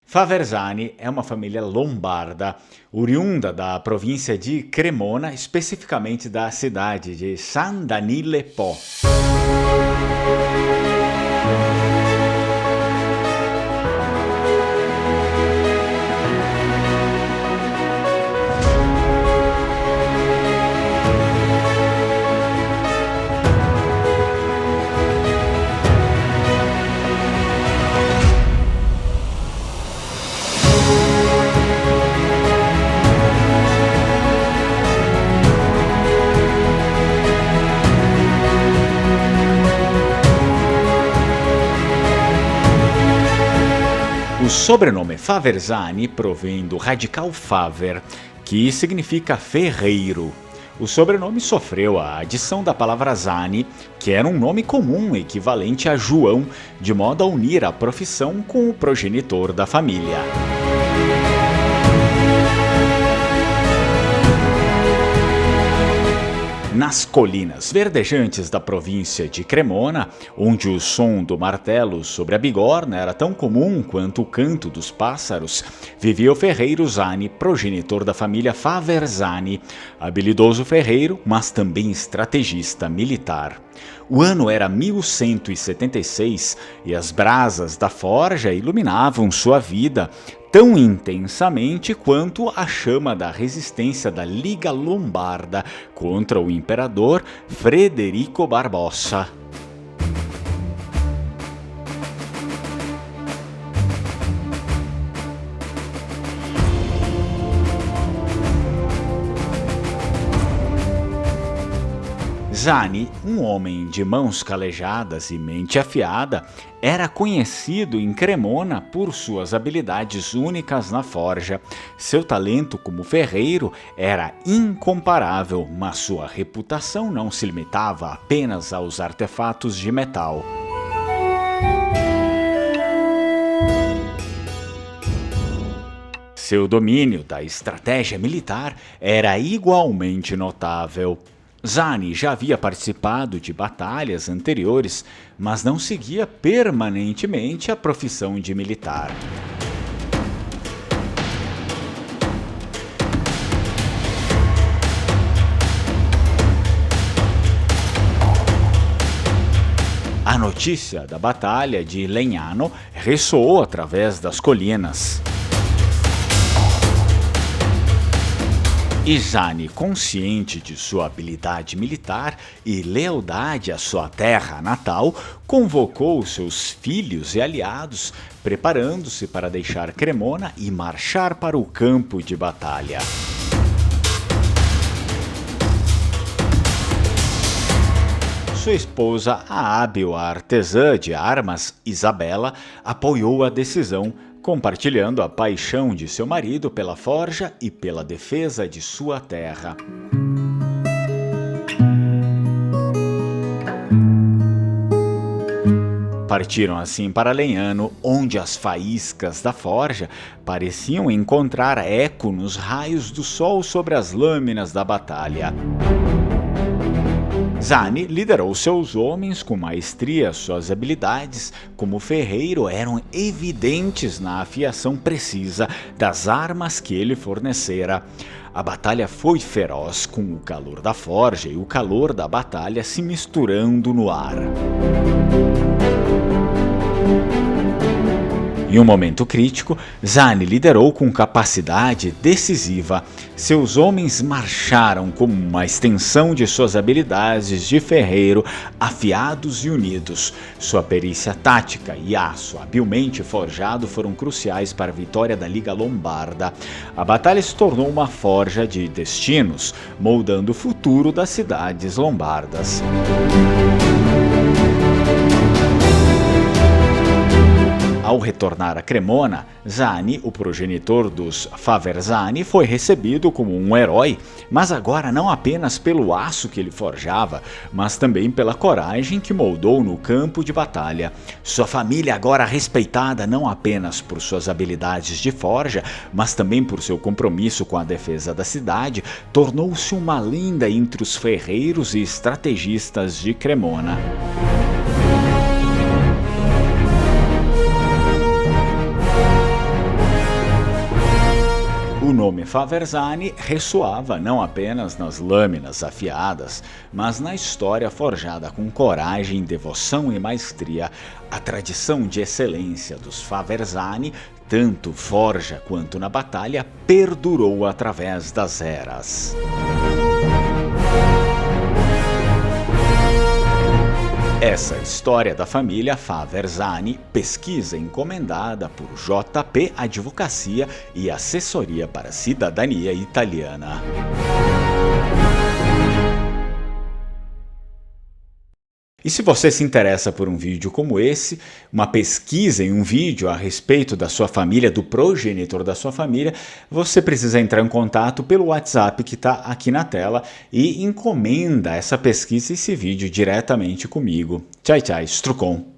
Faverzani é uma família lombarda, oriunda da província de Cremona, especificamente da cidade de San Danile Po. O sobrenome Faverzani provém do radical faver, que significa ferreiro. O sobrenome sofreu a adição da palavra Zani, que era um nome comum equivalente a João, de modo a unir a profissão com o progenitor da família. Nas colinas verdejantes da província de Cremona, onde o som do martelo sobre a bigorna era tão comum quanto o canto dos pássaros, vivia o ferreiro Zani, progenitor da família Faverzani, habilidoso ferreiro, mas também estrategista militar. O ano era 1176 e as brasas da forja iluminavam sua vida tão intensamente quanto a chama da resistência da Liga Lombarda contra o imperador Frederico Barbossa. Zani, um homem de mãos calejadas e mente afiada, era conhecido em Cremona por suas habilidades únicas na forja. Seu talento como ferreiro era incomparável, mas sua reputação não se limitava apenas aos artefatos de metal. Seu domínio da estratégia militar era igualmente notável. Zani já havia participado de batalhas anteriores, mas não seguia permanentemente a profissão de militar. A notícia da batalha de Legnano ressoou através das colinas. E Zani, consciente de sua habilidade militar e lealdade à sua terra natal, convocou seus filhos e aliados, preparando-se para deixar Cremona e marchar para o campo de batalha. Sua esposa, a hábil artesã de armas, Isabela, apoiou a decisão, compartilhando a paixão de seu marido pela forja e pela defesa de sua terra. Partiram assim para Legnano, onde as faíscas da forja pareciam encontrar eco nos raios do sol sobre as lâminas da batalha. Zani liderou seus homens com maestria. Suas habilidades como ferreiro eram evidentes na afiação precisa das armas que ele fornecera. A batalha foi feroz, com o calor da forja e o calor da batalha se misturando no ar. Em um momento crítico, Zani liderou com capacidade decisiva. Seus homens marcharam como uma extensão de suas habilidades de ferreiro, afiados e unidos. Sua perícia tática e aço habilmente forjado foram cruciais para a vitória da Liga Lombarda. A batalha se tornou uma forja de destinos, moldando o futuro das cidades lombardas. Ao retornar a Cremona, Zani, o progenitor dos Faverzani, foi recebido como um herói, mas agora não apenas pelo aço que ele forjava, mas também pela coragem que moldou no campo de batalha. Sua família, agora respeitada não apenas por suas habilidades de forja, mas também por seu compromisso com a defesa da cidade, tornou-se uma lenda entre os ferreiros e estrategistas de Cremona. O nome Faverzani ressoava não apenas nas lâminas afiadas, mas na história forjada com coragem, devoção e maestria. A tradição de excelência dos Faverzani, tanto forja quanto na batalha, perdurou através das eras. Essa história da família Faverzani, pesquisa encomendada por JP Advocacia e Assessoria para a Cidadania Italiana. E se você se interessa por um vídeo como esse, uma pesquisa em um vídeo a respeito da sua família, do progenitor da sua família, você precisa entrar em contato pelo WhatsApp que está aqui na tela e encomenda essa pesquisa e esse vídeo diretamente comigo. Tchau, tchau, Strucon.